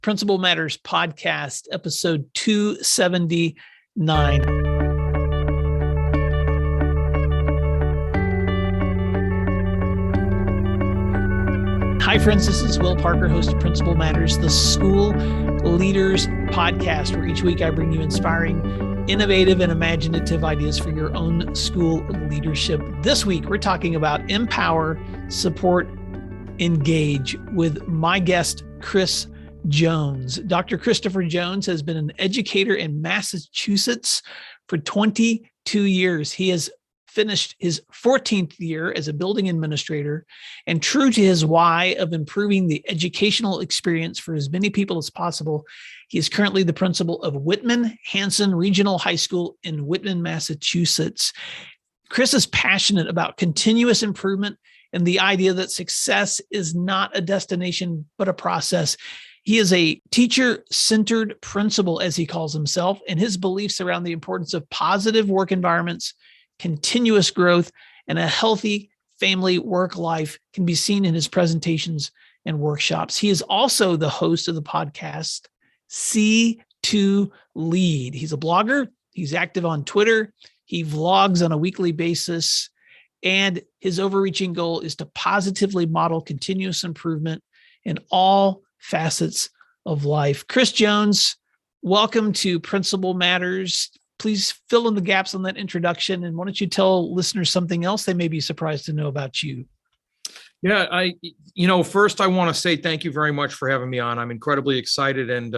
Principal Matters Podcast, episode 279. Hi, friends. This is Will Parker, host of Principal Matters, the School Leaders Podcast, where each week I bring you inspiring, innovative, and imaginative ideas for your own school leadership. This week, we're talking about empower, support, engage with my guest, Chris Jones. Dr. Christopher Jones has been an educator in Massachusetts for 22 years. He has finished his 14th year as a building administrator, and true to his why of improving the educational experience for as many people as possible, he is currently the principal of Whitman-Hanson Regional High School in Whitman, Massachusetts. Chris is passionate about continuous improvement and the idea that success is not a destination, but a process. He is a teacher-centered principal, as he calls himself, and his beliefs around the importance of positive work environments, continuous growth, and a healthy family work life can be seen in his presentations and workshops. He is also the host of the podcast, C2 Lead. He's a blogger. He's active on Twitter. He vlogs on a weekly basis. And his overreaching goal is to positively model continuous improvement in all facets of life. Chris Jones, welcome to Principal Matters. Please fill in the gaps on that introduction. And why don't you tell listeners something else they may be surprised to know about you? Yeah, first I want to say thank you very much for having me on. I'm incredibly excited and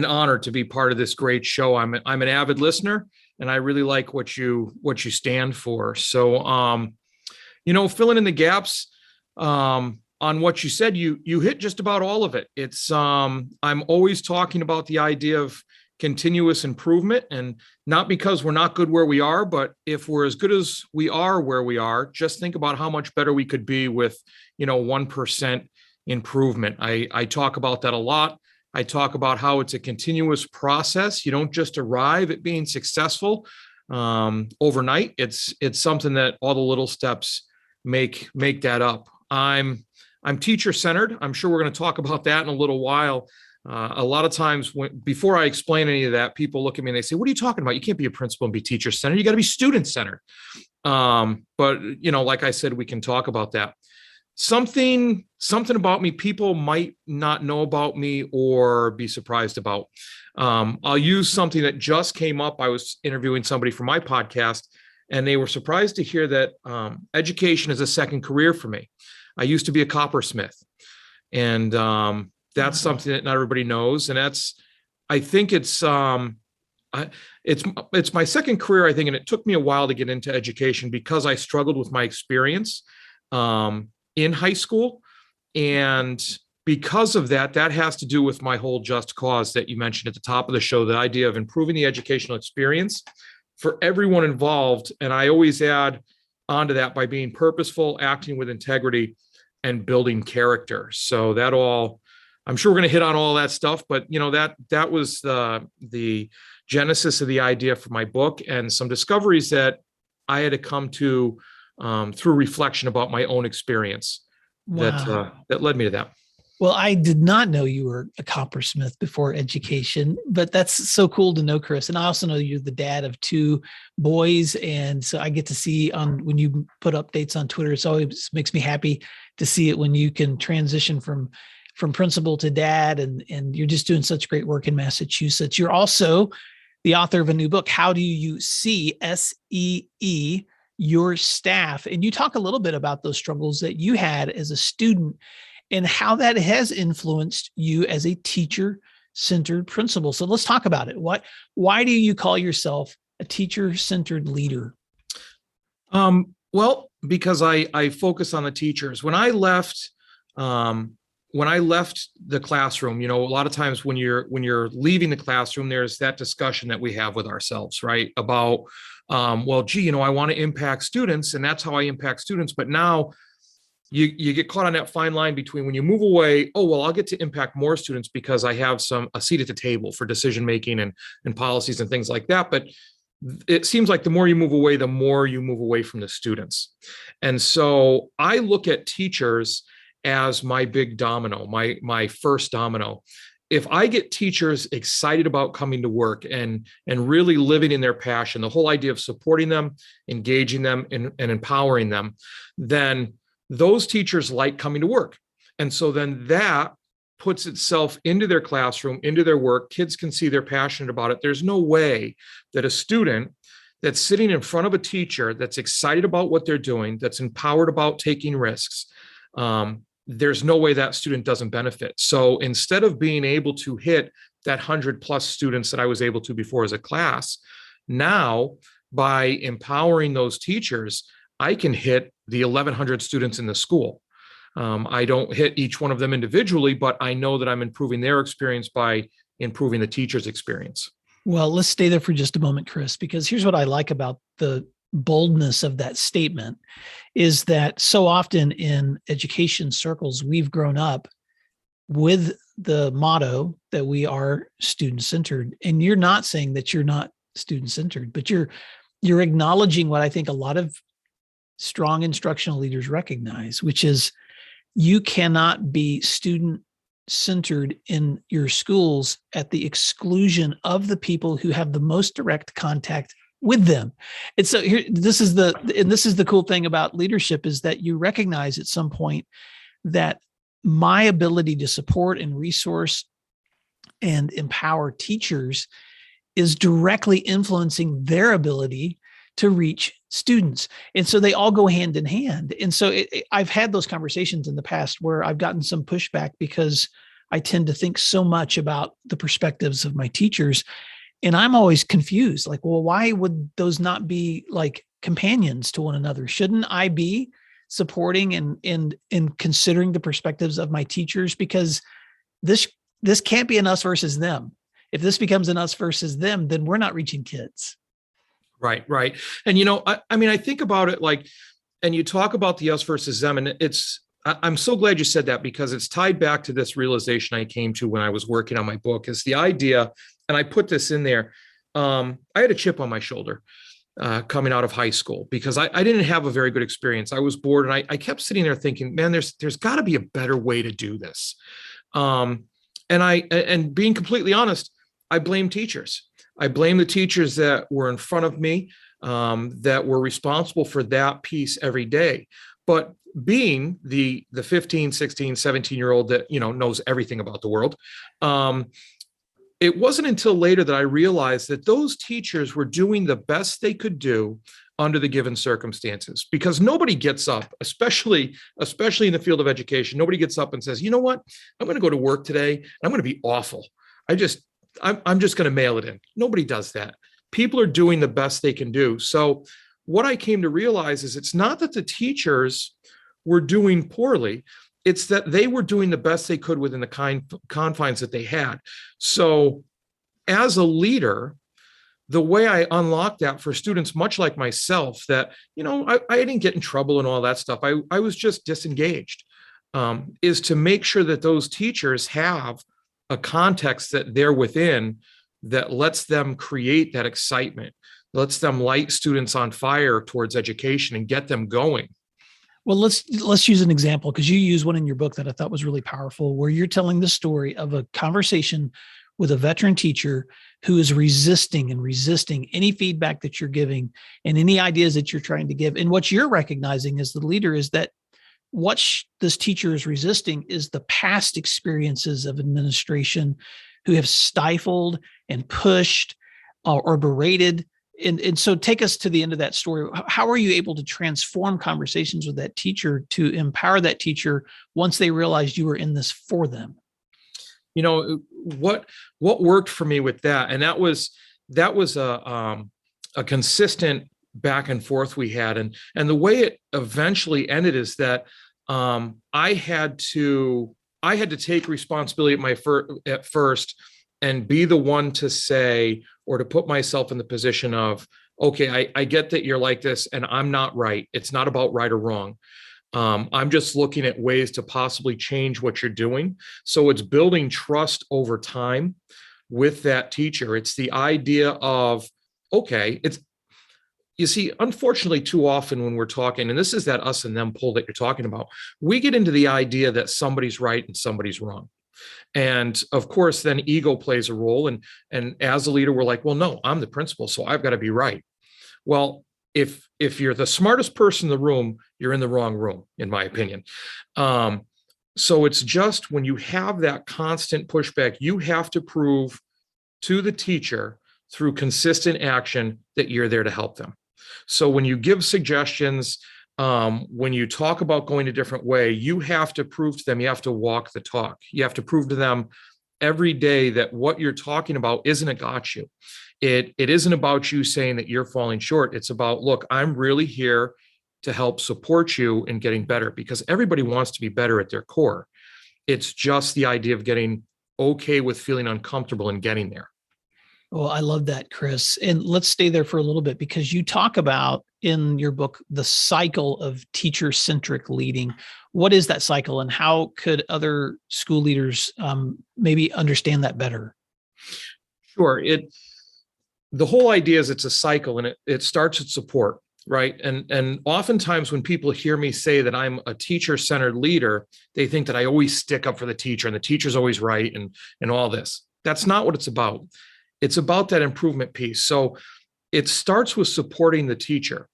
honored to be part of this great show. I'm an avid listener, and I really like what you stand for. So, filling in the gaps on what you said, you hit just about all of it. It's I'm always talking about the idea of continuous improvement, and not because we're not good where we are, but if we're as good as we are where we are, just think about how much better we could be with 1% improvement. I talk about that a lot. I talk about how it's a continuous process. You don't just arrive at being successful overnight. It's something that all the little steps make that up. I'm teacher-centered. I'm sure we're going to talk about that in a little while. A lot of times before I explain any of that, people look at me and they say, what are you talking about? You can't be a principal and be teacher-centered. You got to be student-centered. But like I said, we can talk about that. Something about me people might not know about me or be surprised about. I'll use something that just came up. I was interviewing somebody for my podcast, and they were surprised to hear that education is a second career for me. I used to be a coppersmith, and that's something that not everybody knows. And I think it's my second career, I think, and it took me a while to get into education because I struggled with my experience in high school. And because of that has to do with my whole just cause that you mentioned at the top of the show, the idea of improving the educational experience for everyone involved. And I always add onto that by being purposeful, acting with integrity, and building character. So that all, I'm sure we're going to hit on all that stuff, but that was the genesis of the idea for my book, and some discoveries that I had to come to through reflection about my own experience. Wow. That led me to that. Well, I did not know you were a coppersmith before education, but that's so cool to know, Chris. And I also know you're the dad of two boys. And so I get to see when you put updates on Twitter, it always makes me happy to see it when you can transition from principal to dad, and you're just doing such great work in Massachusetts. You're also the author of a new book, How Do You See, SEE, Your Staff? And you talk a little bit about those struggles that you had as a student and how that has influenced you as a teacher-centered principal. So let's talk about it. Why do you call yourself a teacher-centered leader? Well, because I focus on the teachers. When I left the classroom, a lot of times when you're leaving the classroom, there's that discussion that we have with ourselves, right? About, I want to impact students, and that's how I impact students. But now you get caught on that fine line between when you move away, I'll get to impact more students because I have a seat at the table for decision-making and policies and things like that. But it seems like the more you move away, the more you move away from the students. And so I look at teachers as my big domino, my first domino. if I get teachers excited about coming to work and really living in their passion, the whole idea of supporting them, engaging them, and empowering them, then those teachers like coming to work. And so then that puts itself into their classroom, into their work. Kids can see they're passionate about it. There's no way that a student that's sitting in front of a teacher that's excited about what they're doing, that's empowered about taking risks, there's no way that student doesn't benefit. So instead of being able to hit that 100+ students that I was able to before as a class, now by empowering those teachers, I can hit the 1,100 students in the school. I don't hit each one of them individually, but I know that I'm improving their experience by improving the teacher's experience. Well, let's stay there for just a moment, Chris, because here's what I like about the boldness of that statement is that so often in education circles, we've grown up with the motto that we are student-centered. And you're not saying that you're not student-centered, but you're acknowledging what I think a lot of strong instructional leaders recognize, which is you cannot be student-centered in your schools at the exclusion of the people who have the most direct contact with them. And so here, this is the cool thing about leadership is that you recognize at some point that my ability to support and resource and empower teachers is directly influencing their ability to reach students. And so they all go hand in hand. And so I've had those conversations in the past where I've gotten some pushback because I tend to think so much about the perspectives of my teachers. And I'm always confused, like, well, why would those not be like companions to one another? Shouldn't I be supporting and considering the perspectives of my teachers? Because this can't be an us versus them. If this becomes an us versus them, then we're not reaching kids. Right. And, I mean, I think about it like, and you talk about the us versus them, and I'm so glad you said that because it's tied back to this realization I came to when I was working on my book is the idea, and I put this in there. I had a chip on my shoulder coming out of high school because I didn't have a very good experience. I was bored and I kept sitting there thinking, man, there's got to be a better way to do this. And being completely honest, I blame teachers. I blame the teachers that were in front of me, that were responsible for that piece every day. But being the 15, 16, 17-year-old that, knows everything about the world, it wasn't until later that I realized that those teachers were doing the best they could do under the given circumstances, because nobody gets up, especially in the field of education, nobody gets up and says, you know what, I'm going to go to work today and I'm going to be awful. I'm just going to mail it in. Nobody does that. People are doing the best they can do. So what I came to realize is it's not that the teachers were doing poorly. It's that they were doing the best they could within the confines that they had. So as a leader, the way I unlocked that for students, much like myself, that, I didn't get in trouble and all that stuff. I was just disengaged, is to make sure that those teachers have a context that they're within that lets them create that excitement, lets them light students on fire towards education and get them going. Well, let's use an example, because you use one in your book that I thought was really powerful, where you're telling the story of a conversation with a veteran teacher who is resisting any feedback that you're giving and any ideas that you're trying to give. And what you're recognizing as the leader is that what this teacher is resisting is the past experiences of administration who have stifled and pushed or berated. And so take us to the end of that story. How are you able to transform conversations with that teacher to empower that teacher once they realized you were in this for them? What worked for me with that, and that was a consistent back and forth we had, and the way it eventually ended is that I had to take responsibility at first and be the one to say, or to put myself in the position of, okay, I get that you're like this and I'm not right. It's not about right or wrong. I'm just looking at ways to possibly change what you're doing. So it's building trust over time with that teacher. It's the idea of, okay, you see, unfortunately, too often when we're talking, and this is that us and them pull that you're talking about, we get into the idea that somebody's right and somebody's wrong. And of course, then ego plays a role. And as a leader, we're like, well, no, I'm the principal, so I've got to be right. Well, if you're the smartest person in the room, you're in the wrong room, in my opinion. So it's just when you have that constant pushback, you have to prove to the teacher through consistent action that you're there to help them. So when you give suggestions, when you talk about going a different way, you have to prove to them, you have to walk the talk. You have to prove to them every day that what you're talking about isn't a got you. It isn't about you saying that you're falling short. It's about, look, I'm really here to help support you in getting better, because everybody wants to be better at their core. It's just the idea of getting okay with feeling uncomfortable and getting there. Well, I love that, Chris. And let's stay there for a little bit, because you talk about in your book the cycle of teacher-centric leading. What is that cycle, and how could other school leaders maybe understand that better? Sure. The whole idea is it's a cycle, and it starts at support, right? And oftentimes when people hear me say that I'm a teacher-centered leader, they think that I always stick up for the teacher and the teacher's always right and all this. That's not what it's about. It's about that improvement piece. So it starts with supporting the teacher.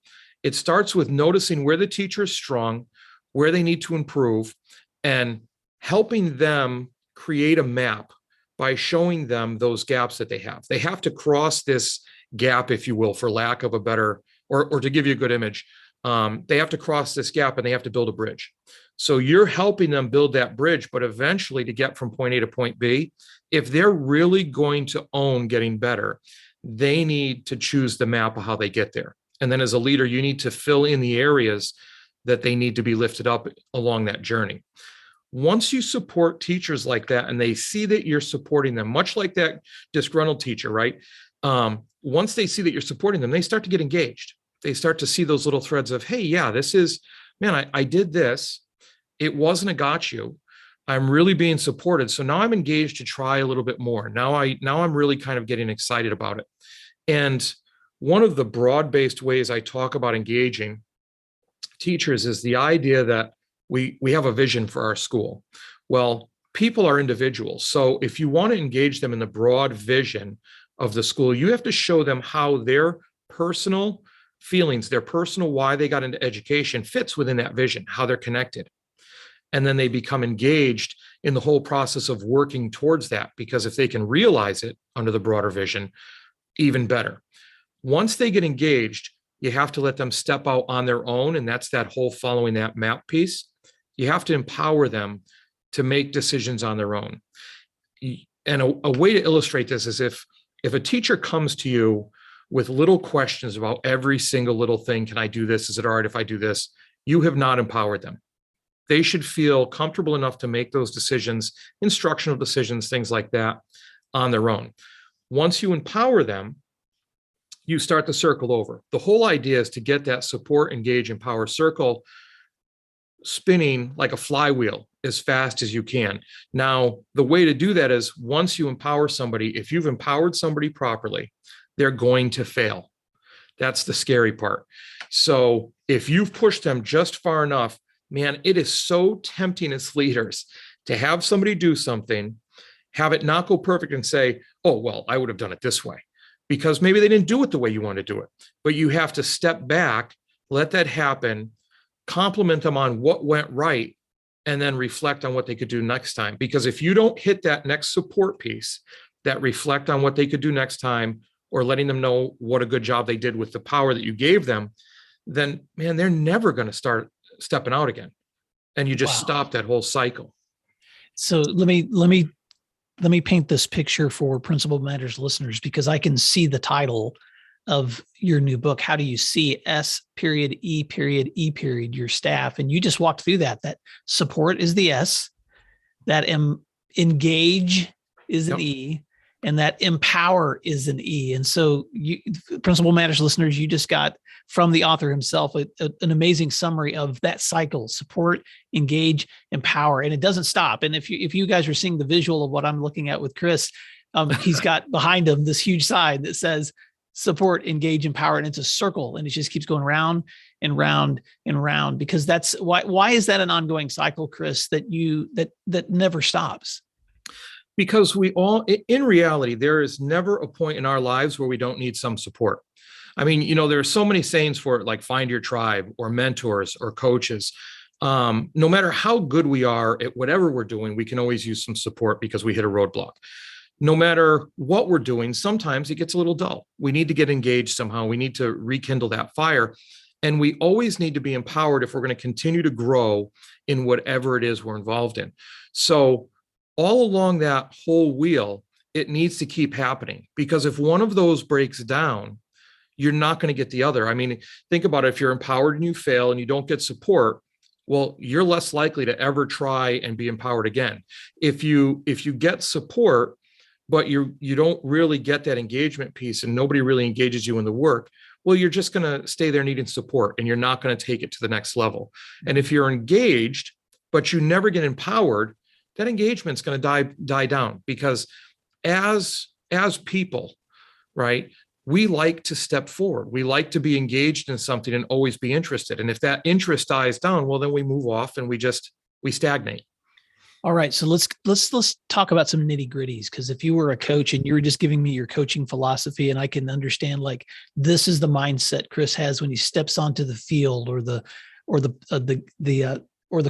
It starts with noticing where the teacher is strong, where they need to improve, and helping them create a map by showing them those gaps that they have. They have to cross this gap, if you will, for lack of a better, or to give you a good image. They have to cross this gap and they have to build a bridge. So you're helping them build that bridge, but eventually to get from point A to point B, if they're really going to own getting better, they need to choose the map of how they get there. And then as a leader, you need to fill in the areas that they need to be lifted up along that journey. Once you support teachers like that and they see that you're supporting them, much like that disgruntled teacher, right? Once they see that you're supporting them, they start to get engaged. They start to see those little threads of, hey, yeah, this is, man, I did this. It wasn't a got you. I'm really being supported. So now I'm engaged to try a little bit more. Now I'm really kind of getting excited about it. And one of the broad-based ways I talk about engaging teachers is the idea that we have a vision for our school. Well, people are individuals. So if you want to engage them in the broad vision of the school, you have to show them how their personal feelings, their personal why they got into education fits within that vision, how they're connected. And then they become engaged in the whole process of working towards that, because if they can realize it under the broader vision, even better. Once they get engaged, you have to let them step out on their own. And that's that whole following that map piece. You have to empower them to make decisions on their own. And a way to illustrate this is if a teacher comes to you with little questions about every single little thing, can I do this? Is it all right if I do this? You have not empowered them. They should feel comfortable enough to make those decisions, instructional decisions, things like that, on their own. Once you empower them, you start the circle over. The whole idea is to get that support, engage, empower circle spinning like a flywheel as fast as you can. Now, the way to do that is once you empower somebody, if you've empowered somebody properly, they're going to fail. That's the scary part. So if you've pushed them just far enough, man, it is so tempting as leaders to have somebody do something, have it not go perfect and say, oh, well, I would have done it this way, because maybe they didn't do it the way you want to do it. But you have to step back, let that happen, compliment them on what went right, and then reflect on what they could do next time. Because if you don't hit that next support piece, that reflect on what they could do next time, or letting them know what a good job they did with the power that you gave them, then, man, they're never going to start stepping out again. And you just stop that whole cycle. So let me paint this picture for Principal Matters listeners, because I can see the title of your new book. How do you see S period, E period, E period, your staff? And you just walked through that support is the S, that engage is an E, and that empower is an E. And so you, Principal Matters listeners, you just got from the author himself an amazing summary of that cycle: support, engage, empower. And it doesn't stop. And if you guys are seeing the visual of what I'm looking at with Chris, he's got behind him this huge sign that says support, engage, empower, and it's a circle, and it just keeps going round and round and round, because that's why is that an ongoing cycle, Chris, that never stops? Because in reality, there is never a point in our lives where we don't need some support. I mean, there are so many sayings for it, like find your tribe or mentors or coaches. No matter how good we are at whatever we're doing, we can always use some support because we hit a roadblock. No matter what we're doing, sometimes it gets a little dull. We need to get engaged somehow. We need to rekindle that fire. And we always need to be empowered if we're going to continue to grow in whatever it is we're involved in. So all along that whole wheel, it needs to keep happening, because if one of those breaks down, you're not going to get the other. I mean, think about it. If you're empowered and you fail and you don't get support, well, you're less likely to ever try and be empowered again. If you get support, but you don't really get that engagement piece and nobody really engages you in the work, well, you're just going to stay there needing support and you're not going to take it to the next level. And if you're engaged, but you never get empowered, that engagement's going to die down, because as people, right, we like to step forward. We like to be engaged in something and always be interested. And if that interest dies down, well, then we move off and we stagnate. All right. So let's talk about some nitty gritties. Because if you were a coach and you were just giving me your coaching philosophy, and I can understand, like, this is the mindset Chris has when he steps onto the field or the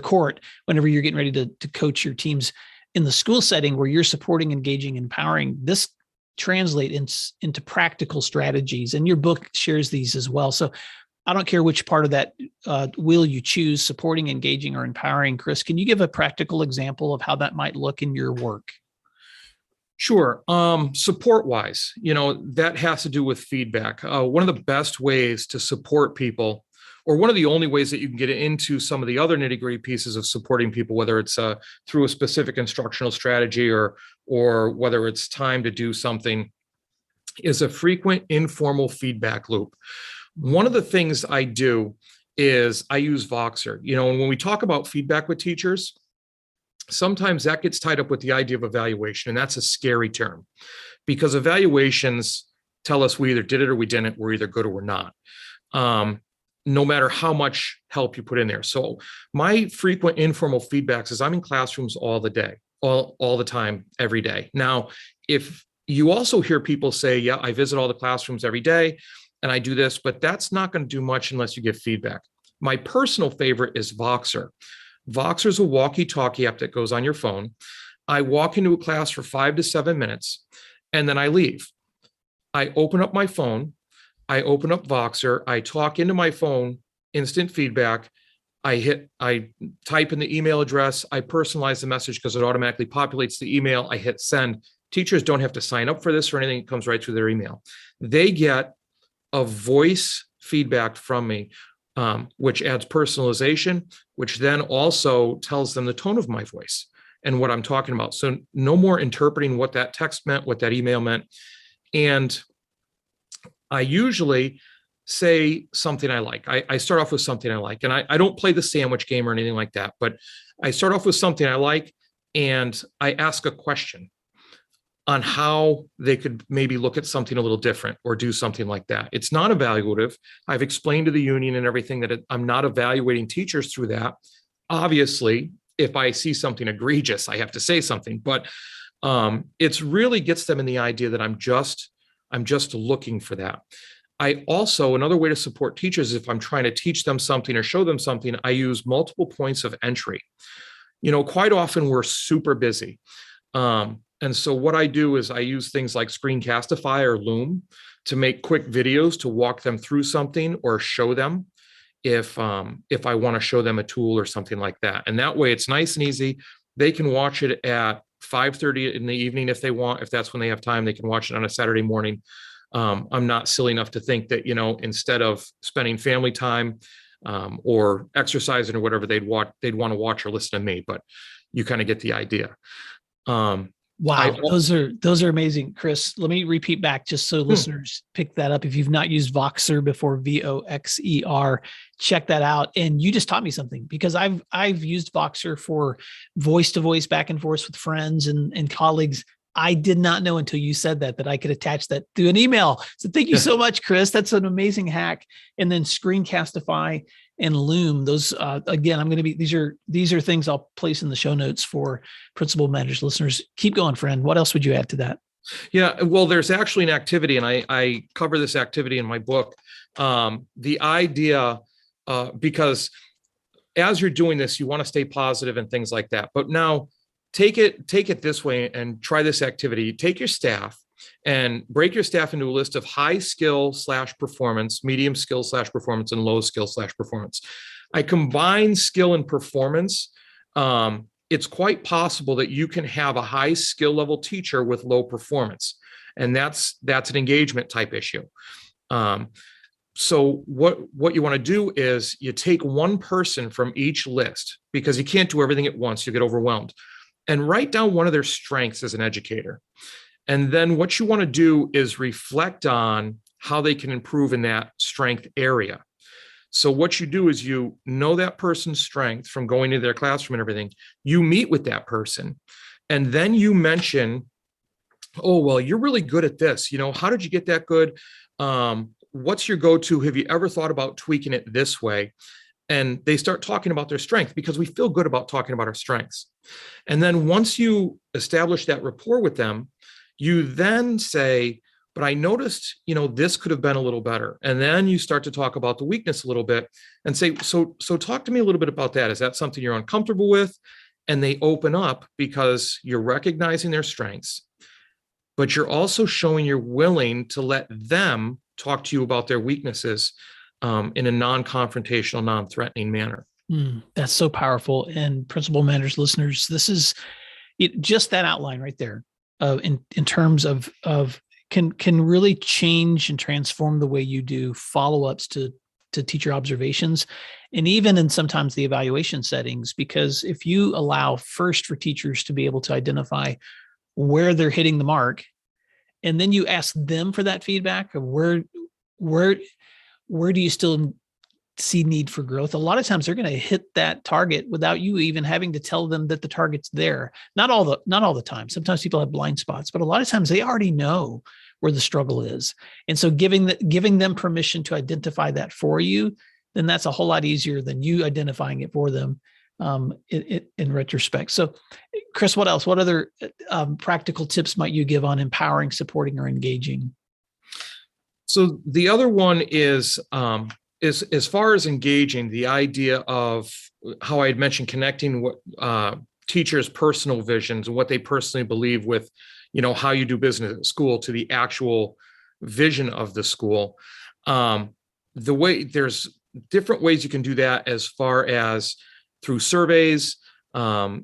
court, whenever you're getting ready to coach your teams in the school setting where you're supporting, engaging, empowering, this translate into practical strategies. And your book shares these as well. So I don't care which part of that wheel you choose, supporting, engaging, or empowering. Chris, can you give a practical example of how that might look in your work? Sure. Support wise, that has to do with feedback. One of the best ways to support people, or one of the only ways that you can get into some of the other nitty gritty pieces of supporting people, whether it's through a specific instructional strategy or whether it's time to do something, is a frequent informal feedback loop. One of the things I do is I use Voxer. And when we talk about feedback with teachers, sometimes that gets tied up with the idea of evaluation. And that's a scary term, because evaluations tell us we either did it or we didn't. We're either good or we're not, no matter how much help you put in there. So my frequent informal feedbacks is I'm in classrooms all the time, every day. Now, if you also hear people say, yeah, I visit all the classrooms every day and I do this, but that's not going to do much unless you give feedback. My personal favorite is Voxer. Voxer is a walkie-talkie app that goes on your phone. I walk into a class for 5 to 7 minutes, and then I leave. I open up my phone. I open up Voxer. I talk into my phone, instant feedback. I type in the email address. I personalize the message because it automatically populates the email. I hit send. Teachers don't have to sign up for this or anything. It comes right through their email. They get a voice feedback from me, which adds personalization, which then also tells them the tone of my voice and what I'm talking about. So no more interpreting what that text meant, what that email meant. And I usually say something I like. I start off with something I like, and I don't play the sandwich game or anything like that, but I start off with something I like, and I ask a question on how they could maybe look at something a little different or do something like that. It's not evaluative. I've explained to the union and everything that I'm not evaluating teachers through that. Obviously, if I see something egregious, I have to say something, but it's really gets them in the idea that I'm just looking for that. I also, another way to support teachers, if I'm trying to teach them something or show them something, I use multiple points of entry. Quite often we're super busy. And so what I do is I use things like Screencastify or Loom to make quick videos to walk them through something or show them if I want to show them a tool or something like that. And that way it's nice and easy. They can watch it at 5:30 in the evening if they want. If that's when they have time, they can watch it on a Saturday morning. I'm not silly enough to think that, instead of spending family time or exercising or whatever, they'd want to watch or listen to me, but you kind of get the idea. Wow, those are amazing, Chris. Let me repeat back just so listeners pick that up. If you've not used Voxer before, Voxer, check that out. And you just taught me something, because I've used Voxer for voice to voice, back and forth with friends and colleagues. I did not know until you said that I could attach that to an email. So thank you so much, Chris. That's an amazing hack. And then Screencastify. and Loom. Those, again, these are things I'll place in the show notes for Principal Matters listeners. Keep going, friend. What else would you add to that? Yeah, well, there's actually an activity, and I cover this activity in my book. The idea, because as you're doing this, you want to stay positive and things like that. But now take it this way and try this activity. Take your staff and break your staff into a list of high skill / performance, medium skill / performance, and low skill / performance. I combine skill and performance. It's quite possible that you can have a high skill level teacher with low performance. And that's an engagement type issue. So what you want to do is you take one person from each list, because you can't do everything at once. You get overwhelmed, and write down one of their strengths as an educator. And then what you want to do is reflect on how they can improve in that strength area. So what you do is you know that person's strength from going into their classroom and everything. You meet with that person, and then you mention, oh, well, you're really good at this. How did you get that good? What's your go-to? Have you ever thought about tweaking it this way? And they start talking about their strength, because we feel good about talking about our strengths. And then once you establish that rapport with them, you then say, but I noticed, this could have been a little better. And then you start to talk about the weakness a little bit and say, so talk to me a little bit about that. Is that something you're uncomfortable with? And they open up, because you're recognizing their strengths, but you're also showing you're willing to let them talk to you about their weaknesses in a non-confrontational, non-threatening manner. That's so powerful. And Principal Matters listeners, this is just that outline right there, in terms of can really change and transform the way you do follow-ups to teacher observations, and even in sometimes the evaluation settings. Because if you allow first for teachers to be able to identify where they're hitting the mark, and then you ask them for that feedback of where do you still see need for growth, a lot of times they're going to hit that target without you even having to tell them that the target's there. Not all the time. Sometimes people have blind spots, but a lot of times they already know where the struggle is. And so giving them permission to identify that for you, then that's a whole lot easier than you identifying it for them in retrospect. So Chris, what else? What other practical tips might you give on empowering, supporting, or engaging? So the other one is as far as engaging, the idea of how I had mentioned connecting what teachers' personal visions and what they personally believe with, how you do business at school to the actual vision of the school. There's different ways you can do that, as far as through surveys,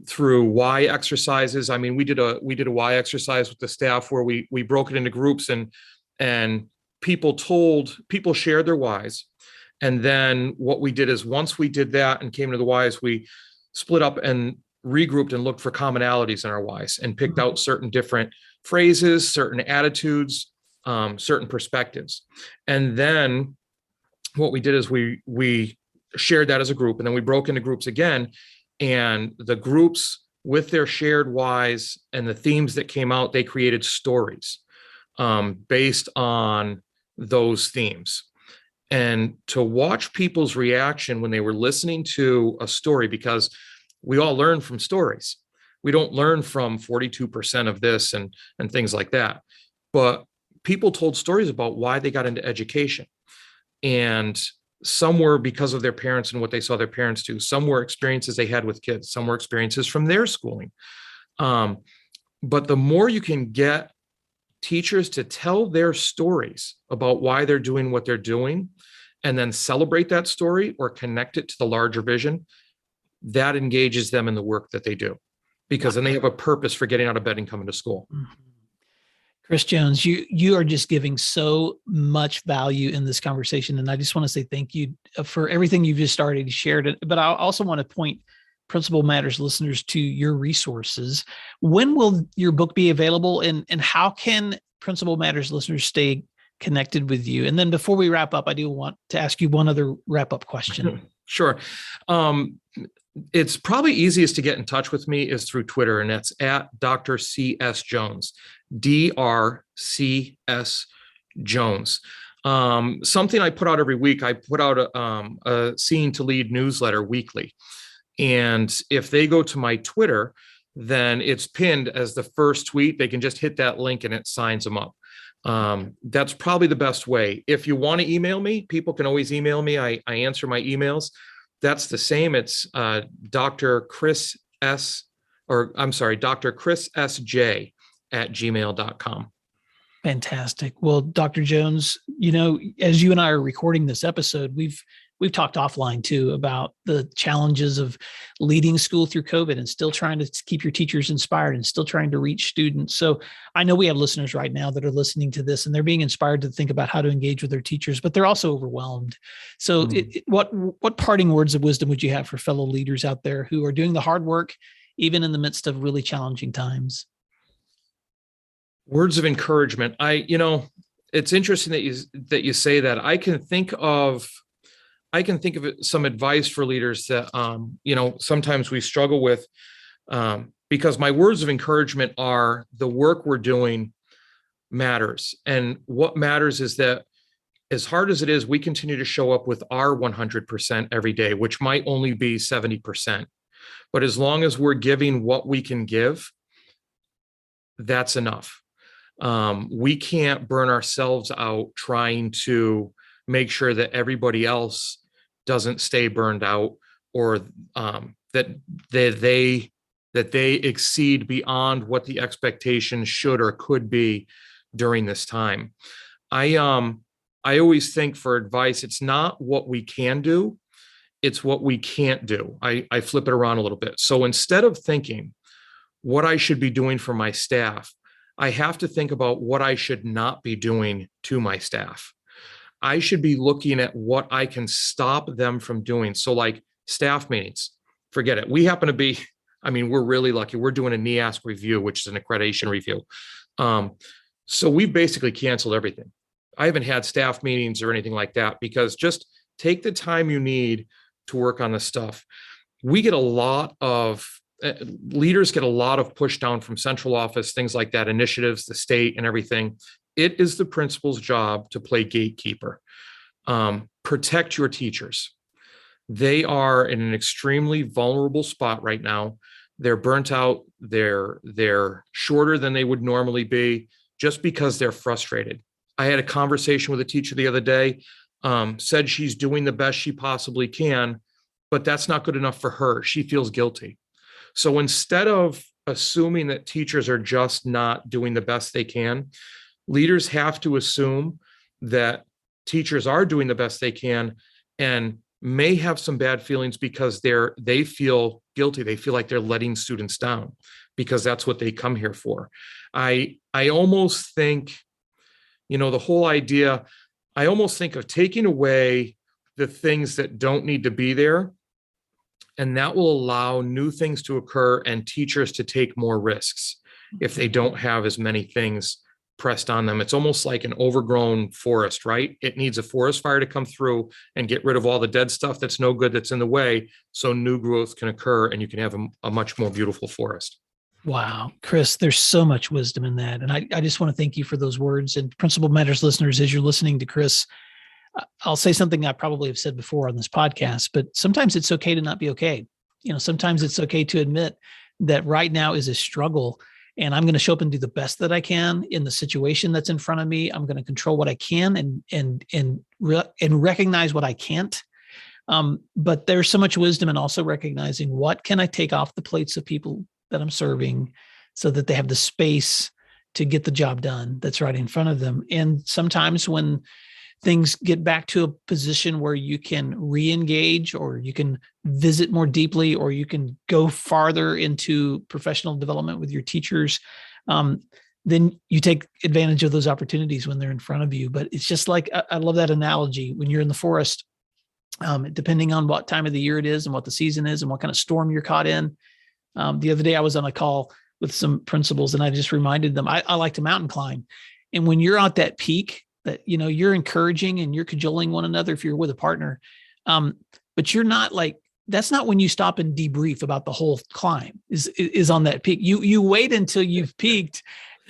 through why exercises. I mean, we did a why exercise with the staff where we broke it into groups, and people shared their whys. And then what we did is, once we did that and came to the whys, we split up and regrouped and looked for commonalities in our whys and picked out certain different phrases, certain attitudes, certain perspectives. And then what we did is we shared that as a group, and then we broke into groups again, and the groups, with their shared whys and the themes that came out, they created stories based on those themes. And to watch people's reaction when they were listening to a story, because we all learn from stories. We don't learn from 42% of this and things like that. But people told stories about why they got into education. And some were because of their parents and what they saw their parents do. Some were experiences they had with kids. Some were experiences from their schooling. But the more you can get teachers to tell their stories about why they're doing what they're doing, and then celebrate that story or connect it to the larger vision, that engages them in the work that they do, because then they have a purpose for getting out of bed and coming to school. Chris Jones, you are just giving so much value in this conversation. And I just want to say thank you for everything you've just already shared. But I also want to point Principal Matters listeners to your resources. When will your book be available, and how can Principal Matters listeners stay connected with you? And then before we wrap up, I do want to ask you one other wrap-up question. Sure. It's probably easiest to get in touch with me is through Twitter, and that's at Dr. C.S. Jones, DRCS Jones. Something I put out every week. I put out a Seeing to Lead newsletter weekly. And if they go to my Twitter, then it's pinned as the first tweet. They can just hit that link and it signs them up. That's probably the best way. If you want to email me, people can always email me. I answer my emails. That's the same. It's Dr. Chris SJ at gmail.com. Fantastic. Well, Dr. Jones, as you and I are recording this episode, we've talked offline too about the challenges of leading school through COVID and still trying to keep your teachers inspired and still trying to reach students. So I know we have listeners right now that are listening to this and they're being inspired to think about how to engage with their teachers, but they're also overwhelmed. So what parting words of wisdom would you have for fellow leaders out there who are doing the hard work, even in the midst of really challenging times? Words of encouragement. It's interesting that you say that. I can think of some advice for leaders that sometimes we struggle with, because my words of encouragement are the work we're doing matters. And what matters is that as hard as it is, we continue to show up with our 100% every day, which might only be 70%. But as long as we're giving what we can give, that's enough. We can't burn ourselves out trying to make sure that everybody else doesn't stay burned out, or that they exceed beyond what the expectations should or could be during this time. I always think for advice, it's not what we can do, it's what we can't do. I flip it around a little bit. So instead of thinking what I should be doing for my staff, I have to think about what I should not be doing to my staff. I should be looking at what I can stop them from doing. So like staff meetings, forget it. We happen to be, we're really lucky. We're doing a NEASC review, which is an accreditation review. So we've basically canceled everything. I haven't had staff meetings or anything like that, because just take the time you need to work on this stuff. We get a lot of leaders get a lot of push down from central office, things like that, initiatives, the state and everything. It is the principal's job to play gatekeeper. Protect your teachers. They are in an extremely vulnerable spot right now. They're burnt out. They're shorter than they would normally be just because they're frustrated. I had a conversation with a teacher the other day, said she's doing the best she possibly can, but that's not good enough for her. She feels guilty. So instead of assuming that teachers are just not doing the best they can, leaders have to assume that teachers are doing the best they can and may have some bad feelings because they feel guilty. They feel like they're letting students down because that's what they come here for. I almost think, the whole idea, I almost think of taking away the things that don't need to be there, and that will allow new things to occur and teachers to take more risks if they don't have as many things pressed on them. It's almost like an overgrown forest, right? It needs a forest fire to come through and get rid of all the dead stuff that's no good, that's in the way, so new growth can occur and you can have a much more beautiful forest. Wow, Chris, there's so much wisdom in that. And I just want to thank you for those words. And Principal Matters listeners, as you're listening to Chris, I'll say something I probably have said before on this podcast, but sometimes it's okay to not be okay. Sometimes it's okay to admit that right now is a struggle, and I'm going to show up and do the best that I can in the situation that's in front of me. I'm going to control what I can and recognize what I can't. But there's so much wisdom in also recognizing what can I take off the plates of people that I'm serving so that they have the space to get the job done that's right in front of them. And sometimes when things get back to a position where you can re-engage, or you can visit more deeply, or you can go farther into professional development with your teachers, then you take advantage of those opportunities when they're in front of you. But it's just like, I love that analogy. When you're in the forest, depending on what time of the year it is and what the season is and what kind of storm you're caught in. The other day I was on a call with some principals and I just reminded them, I like to mountain climb. And when you're at that peak, that, you're encouraging and you're cajoling one another if you're with a partner. But you're not like, that's not when you stop and debrief about the whole climb is on that peak. You wait until you've peaked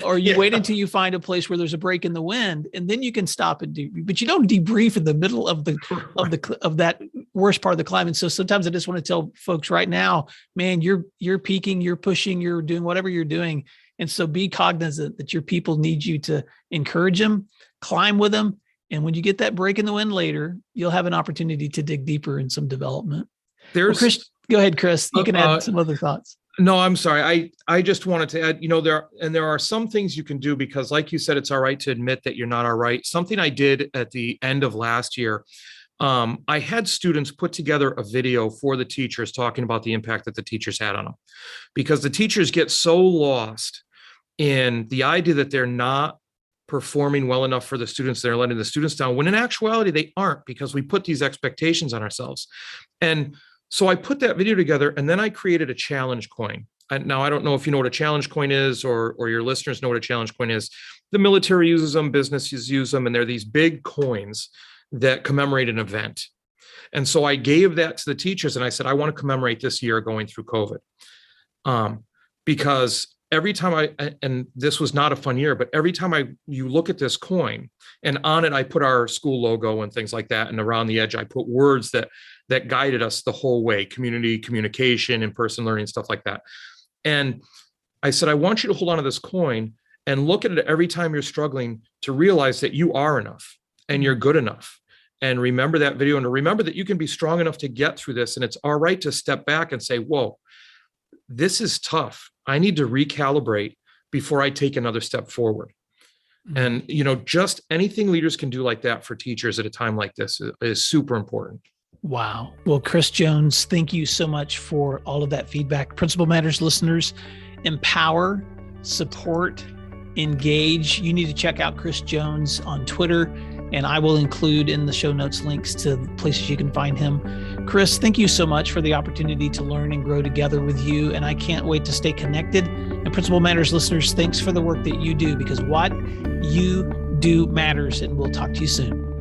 or you wait until you find a place where there's a break in the wind, and then you can stop and but you don't debrief in the middle of that worst part of the climb. And so sometimes I just want to tell folks right now, man, you're peaking, you're pushing, you're doing whatever you're doing. And so be cognizant that your people need you to encourage them, climb with them. And when you get that break in the wind later, you'll have an opportunity to dig deeper in some development. Chris, go ahead, Chris. You can add some other thoughts. No, I'm sorry. I just wanted to add, there are some things you can do, because like you said, it's all right to admit that you're not all right. Something I did at the end of last year, I had students put together a video for the teachers talking about the impact that the teachers had on them, because the teachers get so lost in the idea that they're not performing well enough for the students. They're letting the students down, when in actuality, they aren't, because we put these expectations on ourselves. And so I put that video together, and then I created a challenge coin. Now, I don't know if you know what a challenge coin is, or your listeners know what a challenge coin is. The military uses them, businesses use them, and they're these big coins that commemorate an event. And so I gave that to the teachers, and I said, I want to commemorate this year going through COVID. Because every time and this was not a fun year, but every time you look at this coin, and on it, I put our school logo and things like that. And around the edge, I put words that guided us the whole way: community, communication, in-person learning, stuff like that. And I said, I want you to hold on to this coin and look at it every time you're struggling, to realize that you are enough and you're good enough. And remember that video, and to remember that you can be strong enough to get through this. And it's all right to step back and say, whoa, this is tough. I need to recalibrate before I take another step forward. And, just anything leaders can do like that for teachers at a time like this is super important. Wow. Well, Chris Jones, thank you so much for all of that feedback. Principal Matters listeners, empower, support, engage. You need to check out Chris Jones on Twitter, and I will include in the show notes links to places you can find him. Chris, thank you so much for the opportunity to learn and grow together with you, and I can't wait to stay connected. And Principal Matters listeners, thanks for the work that you do, because what you do matters, and we'll talk to you soon.